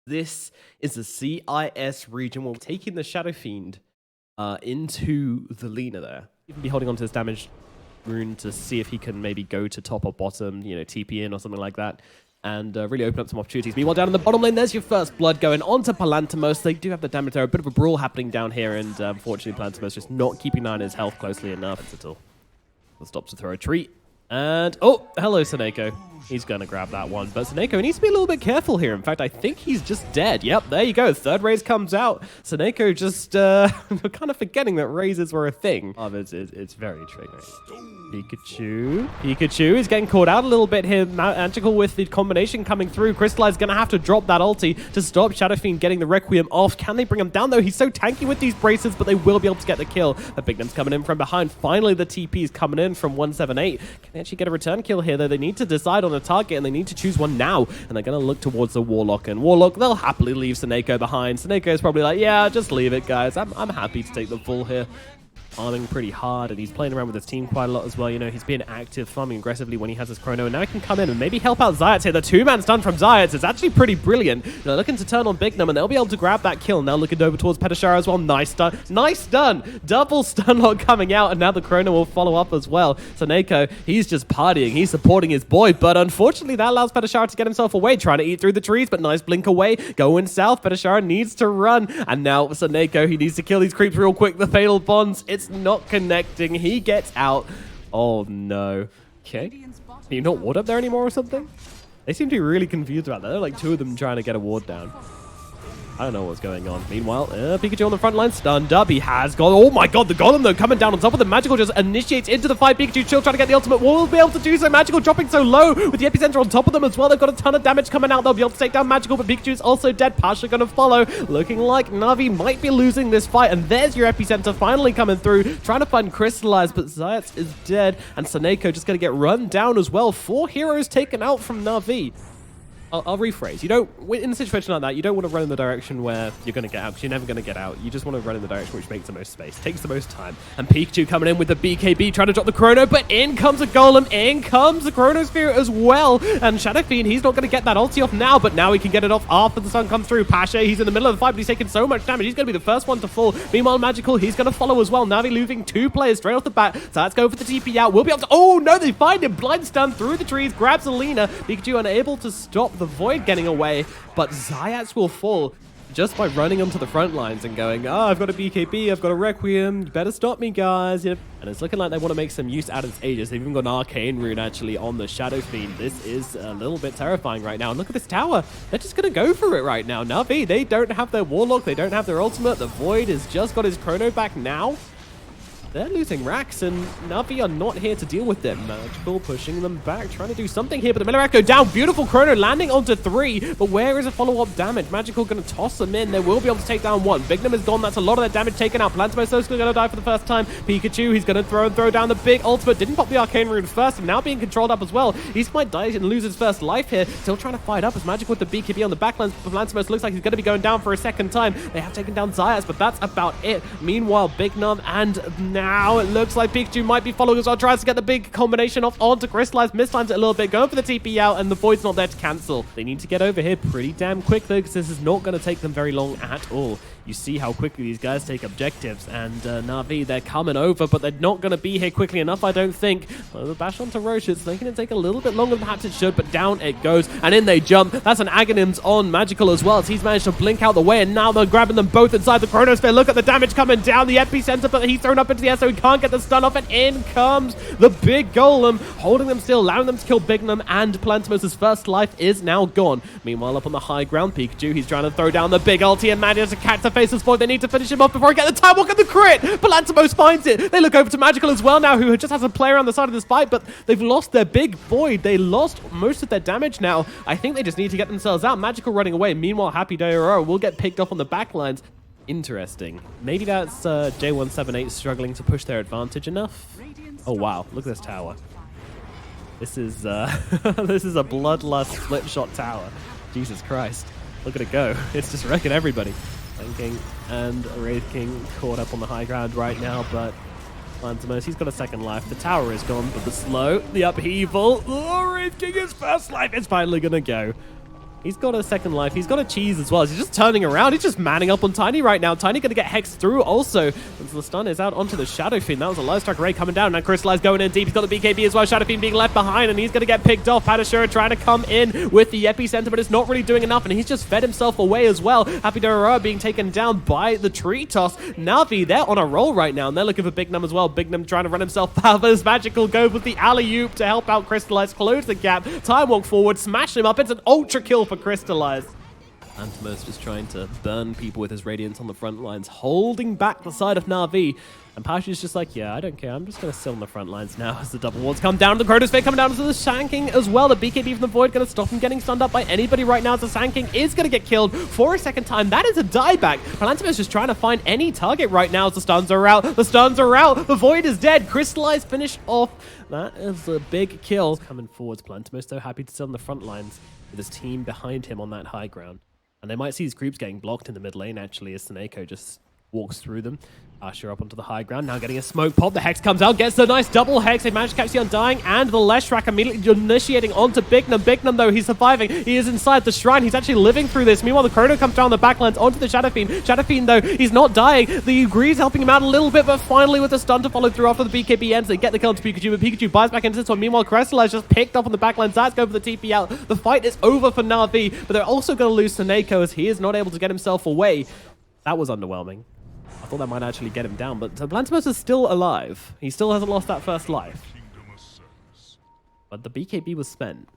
This is the CIS region. We're taking the Shadow Fiend into the Lina there. Even be holding on to this damage rune to see if he can maybe go to top or bottom, you know, TP in or something like that, and really open up some opportunities. Meanwhile, down in the bottom lane, there's your first blood going on to Palantimos. They do have the damage there. A bit of a brawl happening down here, and unfortunately, Palantimos just not keeping an eye on his health closely enough at all. He'll stop to throw a treat. And, oh, hello, Seneko. He's going to grab that one. But Seneko needs to be a little bit careful here. In fact, I think he's just dead. Yep, there you go. Third raise comes out. Seneko just kind of forgetting that raises were a thing. Oh, it's very tricky. Pikachu is getting caught out a little bit here. Magical with the combination coming through. Crystallize going to have to drop that ulti to stop Shadow Fiend getting the Requiem off. Can they bring him down, though? He's so tanky with these braces, but they will be able to get the kill. But Big Num's coming in from behind. Finally, the TP is coming in from 178. Can they actually get a return kill here, though? They need to decide on a target, and they need to choose one now. And they're going to look towards the Warlock. And Warlock, they'll happily leave Seneko behind. Seneko is probably like, yeah, just leave it, guys. I'm happy to take the full here. Farming pretty hard, and he's playing around with his team quite a lot as well. You know, he's being active, farming aggressively when he has his chrono, and now he can come in and maybe help out Zayats here. The two-man stun from Zayats is actually pretty brilliant. They're looking to turn on Big Num, and they'll be able to grab that kill. Now looking over towards Petashara as well. Nice stun. Nice stun! Double stun lock coming out, and now the chrono will follow up as well. So Neko, he's just partying. He's supporting his boy, but unfortunately that allows Petashara to get himself away, trying to eat through the trees, but nice blink away. Going south, Petashara needs to run, and now Seneko, he needs to kill these creeps real quick. The fatal bonds, it's not connected. He gets out. Oh no. Okay. Can you not ward up there anymore or something? They seem to be really confused about that. They're like two of them trying to get a ward down. I don't know what's going on. Meanwhile, Pikachu on the front line, stunned up. He has got, oh my god, the Golem though coming down on top of the Magical just initiates into the fight. Pikachu chill trying to get the ultimate. Will be able to do so. Magical dropping so low with the epicenter on top of them as well. They've got a ton of damage coming out. They'll be able to take down Magical, but Pikachu's also dead. Pasha gonna follow. Looking like Navi might be losing this fight. And there's your epicenter finally coming through, trying to find Crystallize, but Zayats is dead. And Seneko just gonna get run down as well. 4 heroes taken out from Navi. I'll rephrase. You don't, in a situation like that, you don't want to run in the direction where you're going to get out, because you're never going to get out. You just want to run in the direction which makes the most space, takes the most time. And Pikachu coming in with the BKB, trying to drop the Chrono, but in comes a Golem, in comes the Chronosphere as well. And Shadow Fiend, he's not going to get that ulti off now, but now he can get it off after the sun comes through. Pasha, he's in the middle of the fight, but he's taking so much damage. He's going to be the first one to fall. Meanwhile, Magical, he's going to follow as well. Navi losing 2 players straight off the bat. So let's go for the TP out. We'll be able to, oh no, they find him. Blind stun through the trees, grabs Alina. Pikachu unable to stop the Void getting away. But Zayats will fall just by running onto the front lines and going, oh, I've got a BKB, I've got a Requiem, you better stop me, guys. Yep. And it's looking like they want to make some use out of its Aegis. They've even got an Arcane Rune, actually, on the Shadow Fiend. This is a little bit terrifying right now. And look at this tower. They're just going to go for it right now. Navi, they don't have their Warlock, they don't have their ultimate. The Void has just got his Chrono back now. They're losing racks, and Navi are not here to deal with them. Magical pushing them back, trying to do something here, but the Millarak go down. Beautiful Chrono landing onto 3, but where is a follow-up damage? Magical going to toss them in. They will be able to take down 1. Big Nim is gone. That's a lot of their damage taken out. Palantimos is going to die for the first time. Pikachu, he's going to throw down the big ultimate. Didn't pop the Arcane Rune first, and now being controlled up as well. He might die and lose his first life here. Still trying to fight up as Magical with the BKB on the backlines. Palantimos looks like he's going to be going down for a second time. They have taken down Zayas, but that's about it. Meanwhile, Big Nim, and now it looks like Pikachu might be following as well, tries to get the big combination off onto Crystallize, mistimes it a little bit, going for the TP out, and the Void's not there to cancel. They need to get over here pretty damn quick though, because this is not going to take them very long at all. You see how quickly these guys take objectives, and Navi, they're coming over, but they're not going to be here quickly enough, I don't think. Well, the bash onto Roche, it's making it take a little bit longer than perhaps it should, but down it goes, and in they jump. That's an Aghanims on Magical as well, as he's managed to blink out the way, and now they're grabbing them both inside the Chronosphere. Look at the damage coming down, the epicenter, but he's thrown up into the air, so he can't get the stun off, and in comes the big Golem, holding them still, allowing them to kill Big Nim, and Palantimos' first life is now gone. Meanwhile, up on the high ground, Pikachu, he's trying to throw down the big ulti, and manages to catch the Faceless Void. They need to finish him off before he gets the time walk and the crit. Palantimos finds it. They look over to Magical as well now, who just has a player on the side of this fight, but they've lost their big Void. They lost most of their damage now. I think they just need to get themselves out. Magical running away. Meanwhile, Happy Day Aurora will get picked up on the backlines. Interesting. Maybe that's J178 struggling to push their advantage enough. Oh wow, look at this tower. This is this is a bloodlust split shot tower. Jesus Christ. Look at it go. It's just wrecking everybody. King and Wraith King caught up on the high ground right now, but Palantimos, he's got a second life. The tower is gone, but the slow, the upheaval. Oh, Wraith King is first life. It's finally gonna go. He's got a second life. He's got a cheese as well. He's just turning around. He's just manning up on Tiny right now. Tiny going to get hexed through also. As the stun is out onto the Shadow Fiend. That was a low strike ray coming down. Now Crystallize going in deep. He's got the BKB as well. Shadow Fiend being left behind, and he's going to get picked off. Padashura trying to come in with the epicenter, but it's not really doing enough, and he's just fed himself away as well. Happy Dorora being taken down by the tree toss. Navi, they're on a roll right now, and they're looking for Big Num as well. Big Num trying to run himself out, but his Magical goes with the alley-oop to help out Crystallize, close the gap. Time walk forward, smash him up. It's an ultra kill for Crystallize. Antimos just trying to burn people with his Radiance on the front lines, holding back the side of Na'Vi. And Pasha's just like, yeah, I don't care. I'm just going to sit on the front lines now as the double wards come down. The Chronosphere coming down to the Shanking as well. The BKB from the Void going to stop him getting stunned up by anybody right now. The Shanking is going to get killed for a second time. That is a dieback. Palantimos just trying to find any target right now as the stuns are out. The stuns are out. The Void is dead. Crystallize finished off. That is a big kill. Coming forwards, Palantimos so happy to sit on the front lines with his team behind him on that high ground. And they might see his creeps getting blocked in the mid lane, actually, as Seneko just walks through them. Asher up onto the high ground, now getting a smoke pop. The Hex comes out, gets the nice double Hex. They manage to catch the Undying, and the Leshrac immediately initiating onto Big Num. Big Num, though, he's surviving. He is inside the shrine. He's actually living through this. Meanwhile, the Chrono comes down the backlands onto the Shadow Fiend. Shadow Fiend, though, he's not dying. The Grease helping him out a little bit, but finally with the stun to follow through after the BKB ends, they get the kill to Pikachu, but Pikachu buys back into this one. Meanwhile, Crystallize just picked up on the backlands. That's going for the TP out. The fight is over for Na'Vi, but they're also going to lose Seneko as he is not able to get himself away. That was underwhelming. I thought that might actually get him down, but Palantimos is still alive. He still hasn't lost that first life. But the BKB was spent.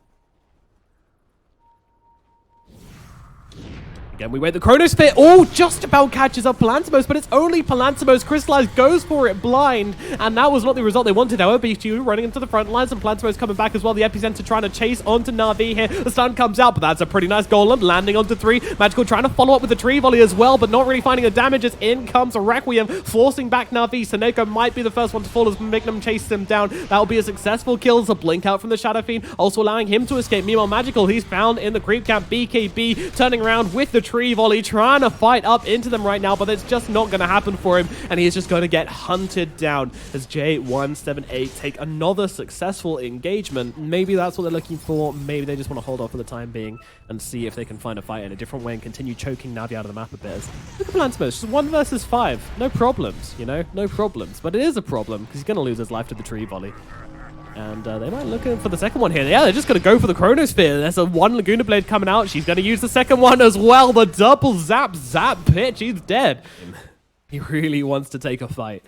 Again, we wait. The Chronosphere, just about catches up Palantimos, but it's only Palantimos. Crystallize goes for it blind, and that was not the result they wanted. However, BQ running into the front lines, and Palantimos coming back as well. The epicenter trying to chase onto Na'Vi here. The stun comes out, but that's a pretty nice golem landing onto 3. Magical trying to follow up with the tree volley as well, but not really finding the damages. In comes a Requiem, forcing back Na'Vi. Seneko might be the first one to fall as Magnum chases him down. That will be a successful kill. It's a blink out from the Shadow Fiend, also allowing him to escape. Meanwhile, Magical, he's found in the creep camp. BKB turning around with the tree volley, trying to fight up into them right now, but it's just not going to happen for him, and he is just going to get hunted down as J178 take another successful engagement. Maybe that's what they're looking for. Maybe they just want to hold off for the time being and see if they can find a fight in a different way and continue choking Navi out of the map a bit. Look at Palantimos, just 1 versus 5. No problems, you know? No problems. But it is a problem because he's going to lose his life to the tree volley. And they might look for the second one here. Yeah, they're just going to go for the Chronosphere. There's a 1 Laguna Blade coming out. She's going to use the second one as well. The double zap pitch. He's dead. He really wants to take a fight.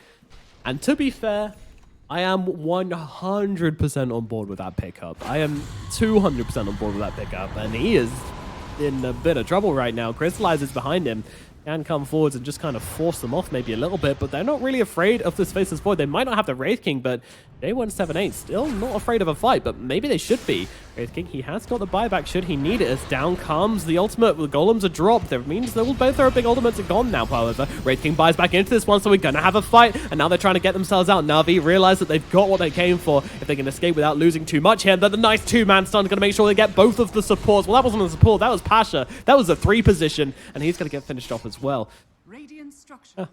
And to be fair, I am 100% on board with that pickup. I am 200% on board with that pickup. And he is in a bit of trouble right now. Crystallize is behind him. Can come forwards and just kind of force them off maybe a little bit, but they're not really afraid of this Faceless Void. They might not have the Wraith King, but J178 still not afraid of a fight, but maybe they should be. Wraith King, he has got the buyback should he need it, as down comes the ultimate. The golems are dropped. That means they will both throw big ultimates are gone now, however. Wraith King buys back into this one, so we're going to have a fight, and now they're trying to get themselves out. Na'Vi realize that they've got what they came for if they can escape without losing too much here. But the nice 2-man stun is going to make sure they get both of the supports. Well, that wasn't a support, that was Pasha. That was a 3 position, and he's going to get finished off as well.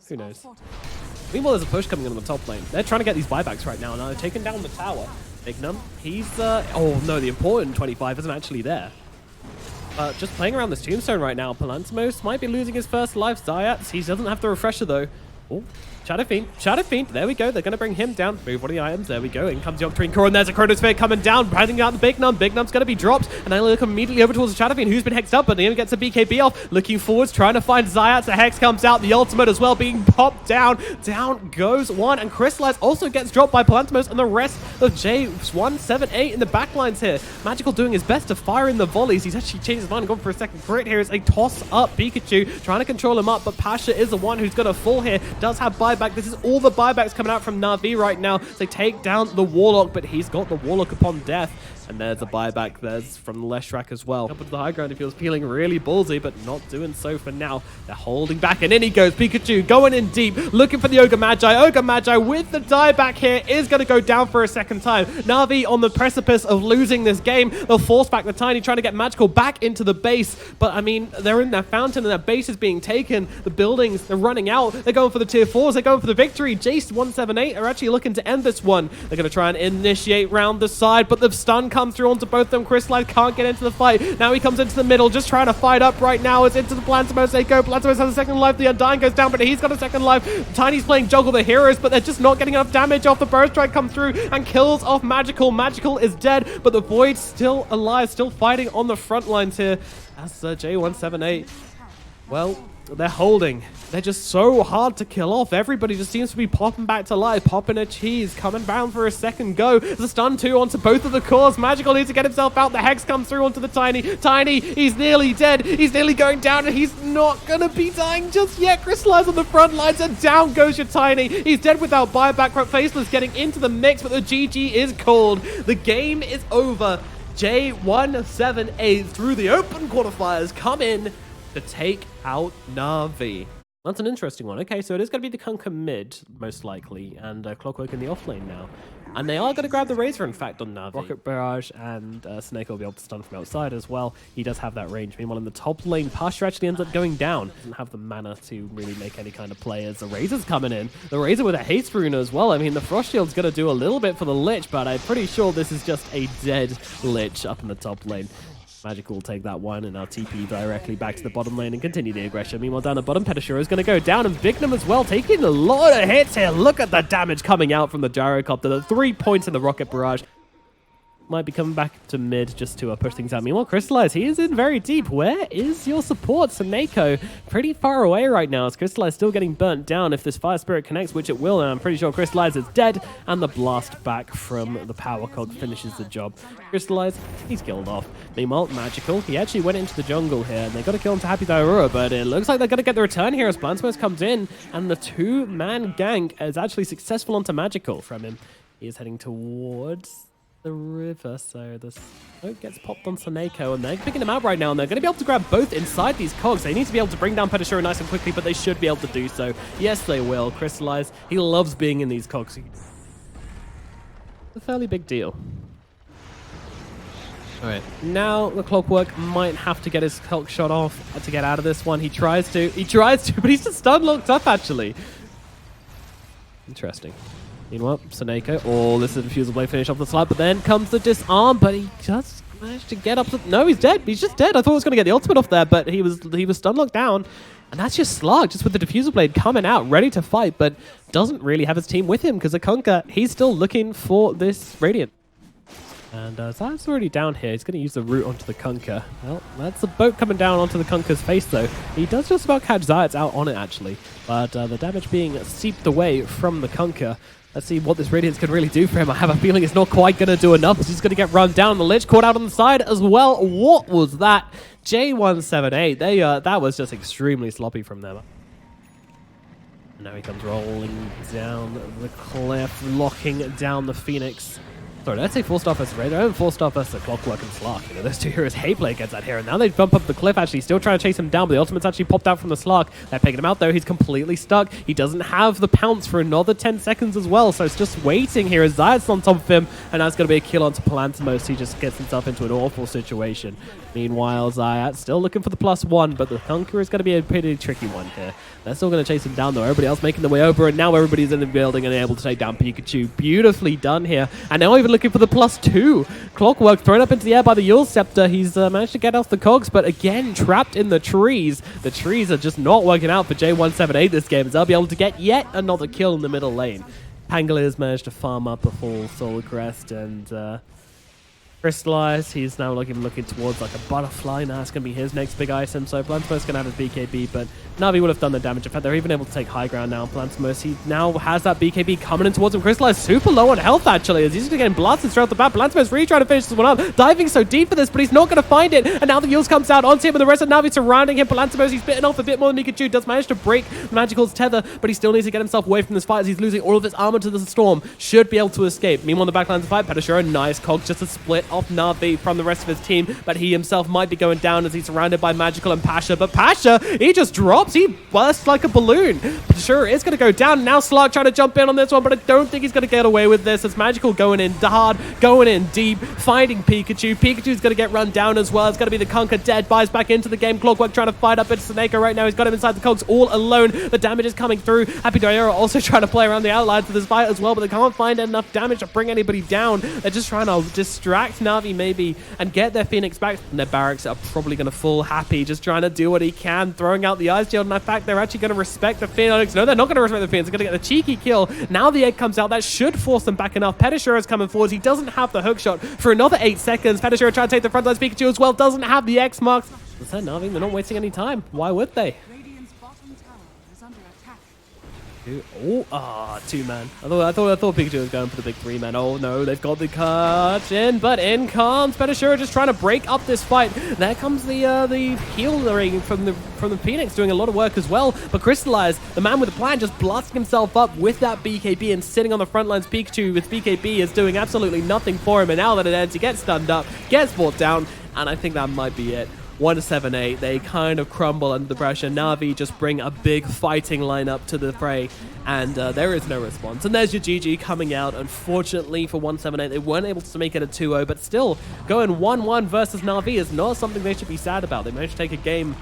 Who knows? Meanwhile, there's a push coming in on the top lane. They're trying to get these buybacks right now. Now they're taking down the tower. Big Num, he's... oh, no, the important 25 isn't actually there. Just playing around this tombstone right now. Palantimos might be losing his first life. Zayats, he doesn't have the refresher, though. Oh, Shadow Fiend, there we go. They're going to bring him down. Move one of the items. There we go. In comes Yogg-Twin Core, and there's a Chronosphere coming down, bringing out the Big Num. Big Num's going to be dropped, and they look immediately over towards the Shadow Fiend, who's been hexed up, but he gets a BKB off. Looking forwards, trying to find Zayats. The Hex comes out. The ultimate as well being popped down. Down goes one, and Crystallize also gets dropped by Palantimos, and the rest of J178 in the backlines here. Magical doing his best to fire in the volleys. He's actually changed his mind and gone for a second crit here. It's a toss-up Pikachu, trying to control him up, but Pasha is the one who's going to fall here. Does have buyback. This is all the buybacks coming out from Na'Vi right now. They take down the Warlock, but he's got the Warlock upon death. And there's a buyback. There's from the Leshrac as well. Up into the high ground, he feels feeling really ballsy, but not doing so for now. They're holding back, and in he goes. Pikachu going in deep, looking for the Ogre Magi. Ogre Magi with the dieback here is going to go down for a second time. Na'Vi on the precipice of losing this game. They'll force back the Tiny, trying to get Magical back into the base. But, I mean, they're in their fountain, and their base is being taken. The buildings, they're running out. They're going for the tier 4s. They're going for the victory. Jace178 are actually looking to end this one. They're going to try and initiate round the side, but the stun come through onto both of them. Crystallize can't get into the fight. Now he comes into the middle, just trying to fight up right now. It's into the Plantimos. They go. Plantimos has a second life. The Undying goes down, but he's got a second life. Tiny's playing Juggle the Heroes, but they're just not getting enough damage off. The Burst Strike come through and kills off Magical. Magical is dead, but the Void's still alive, still fighting on the front lines here. As J178, well, they're holding. They're just so hard to kill off. Everybody just seems to be popping back to life, popping a cheese, coming down for a second go. The stun 2 onto both of the cores. Magical needs to get himself out. The Hex comes through onto the Tiny. Tiny, he's nearly dead. He's nearly going down, and he's not going to be dying just yet. Crystallize on the front lines, and down goes your Tiny. He's dead without buyback. Faceless getting into the mix, but the GG is called. The game is over. J178 through the open quarterfinals come in to take out NAVI. That's an interesting one. Okay, so it is going to be the Kunkka mid, most likely, and Clockwork in the off lane now. And they are going to grab the Razor, in fact, on NAVI. Rocket Barrage and Snake will be able to stun from outside as well. He does have that range. Meanwhile, in the top lane, Pasha actually ends up going down. Doesn't have the mana to really make any kind of play as the Razor's coming in. The Razor with a haste rune as well. I mean, the Frost Shield's going to do a little bit for the Lich, but I'm pretty sure this is just a dead Lich up in the top lane. Magical will take that one and now TP directly back to the bottom lane and continue the aggression. Meanwhile, down the bottom, Pedishiro is going to go down, and Vignum as well, taking a lot of hits here. Look at the damage coming out from the Gyrocopter. The 3 points in the Rocket Barrage. Might be coming back to mid just to push things out. Meanwhile, Crystallize, he is in very deep. Where is your support? Saneko, pretty far away right now. As Crystallize still getting burnt down. If this Fire Spirit connects, which it will, and I'm pretty sure Crystallize is dead. And the blast back from the Power Cog finishes the job. Crystallize, he's killed off. Meanwhile, Magical, he actually went into the jungle here. And they got to kill him to Happy Dairua, but it looks like they're going to get the return here as Blandsmos comes in. And the 2-man gank is actually successful onto Magical from him. He is heading towards the river, so the smoke gets popped on Saneko, and they're picking him out right now, and they're going to be able to grab both inside these cogs. They need to be able to bring down Pedishiro nice and quickly, but they should be able to do so. Yes, they will. Crystallize, he loves being in these cogs. It's a fairly big deal. All right, now the Clockwork might have to get his Hulk shot off to get out of this one. He tries to, but he's just stun locked up, actually. Interesting. Meanwhile, Saneko, oh, this is a Diffusal Blade finish off the slide, but then comes the disarm, but he just managed to get up to... No, he's dead. He's just dead. I thought I was going to get the ultimate off there, but he was stun locked down. And that's just Slug, just with the Diffusal Blade coming out, ready to fight, but doesn't really have his team with him, because the Kunkka, he's still looking for this Radiant. And Zay's already down here. He's going to use the root onto the Kunkka. Well, that's the boat coming down onto the Kunkka's face, though. He does just about catch Zayats out on it, actually. But the damage being seeped away from the Kunkka. Let's see what this Radiance can really do for him. I have a feeling it's not quite going to do enough. He's going to get run down. The Lich caught out on the side as well. What was that? J178. That was just extremely sloppy from them. And now he comes rolling down the cliff, locking down the Phoenix. Sorry, let's say 4-star versus Raider and 4-star versus Clockwork and Slark. You know, those two heroes Hayplay gets out here, and now they bump up the cliff, actually, still trying to chase him down, but the ultimate's actually popped out from the Slark. They're picking him out, though. He's completely stuck. He doesn't have the pounce for another 10 seconds as well, so it's just waiting here as Zayat's on top of him, and that's going to be a kill onto Palantimos. He just gets himself into an awful situation. Meanwhile, Zayat still looking for the +1, but the Kunkka is going to be a pretty tricky one here. They're still going to chase him down, though. Everybody else making their way over, and now everybody's in the building and able to take down Pikachu. Beautifully done here. And now even looking for the +2. Clockwork thrown up into the air by the Yule Scepter. He's managed to get off the cogs, but again, trapped in the trees. The trees are just not working out for J178 this game, as they'll be able to get yet another kill in the middle lane. Pangoliers managed to farm up a full Solar Crest, and Crystallize, he's now looking towards like a butterfly. Now it's going to be his next big item. So Plantimos going to have his BKB, but Navi would have done the damage. In fact, they're even able to take high ground now. Plantimos, he now has that BKB coming in towards him. Crystallize super low on health, actually, as he's getting blasted straight off the bat. Plantimos really trying to finish this one up. Diving so deep for this, but he's not going to find it. And now the Yules comes out onto him, and the rest of Navi surrounding him. Plantimos, he's bitten off a bit more than Pikachu. Does manage to break Magical's tether, but he still needs to get himself away from this fight as he's losing all of his armor to the storm. Should be able to escape. Meanwhile, in the backlines of the fight, Pedishiro, nice cog just to split off Navi from the rest of his team, but he himself might be going down as he's surrounded by Magical and Pasha, but Pasha, he just drops, he bursts like a balloon. But sure, it's going to go down. Now Slark trying to jump in on this one, but I don't think he's going to get away with this. It's Magical going in hard, going in deep, finding Pikachu. Pikachu's going to get run down as well. It's going to be the Kunkka dead, buys back into the game. Clockwork trying to fight up into Saneko right now. He's got him inside the cogs all alone. The damage is coming through. Happy Dairua also trying to play around the outlines of this fight as well, but they can't find enough damage to bring anybody down. They're just trying to distract Na'Vi maybe and get their Phoenix back. And their barracks are probably going to fall happy, just trying to do what he can, throwing out the Ice Shield. And in fact, they're actually going to respect the Phoenix. No, they're not going to respect the Phoenix. They're going to get the cheeky kill. Now the egg comes out. That should force them back enough. Pedishura's coming forward. He doesn't have the hook shot for another 8 seconds. Pedishura trying to take the front line. Pikachu as well doesn't have the X marks. As I said, Na'Vi, they're not wasting any time. Why would they? Oh, 2-man. I thought Pikachu was going for the big 3-man. Oh no, they've got the cut in, but in comes Pedishura just trying to break up this fight. There comes the healing from the Phoenix doing a lot of work as well. But Crystallize, the man with the plan, just blasting himself up with that BKB and sitting on the front lines. Pikachu with BKB is doing absolutely nothing for him. And now that it ends, he gets stunned up, gets brought down, and I think that might be it. 1-7-8, they kind of crumble under the pressure. Na'Vi just bring a big fighting lineup to the fray, and there is no response. And there's your GG coming out. Unfortunately for 1-7-8, they weren't able to make it a 2-0, but still, going 1-1 versus Na'Vi is not something they should be sad about. They managed to take a game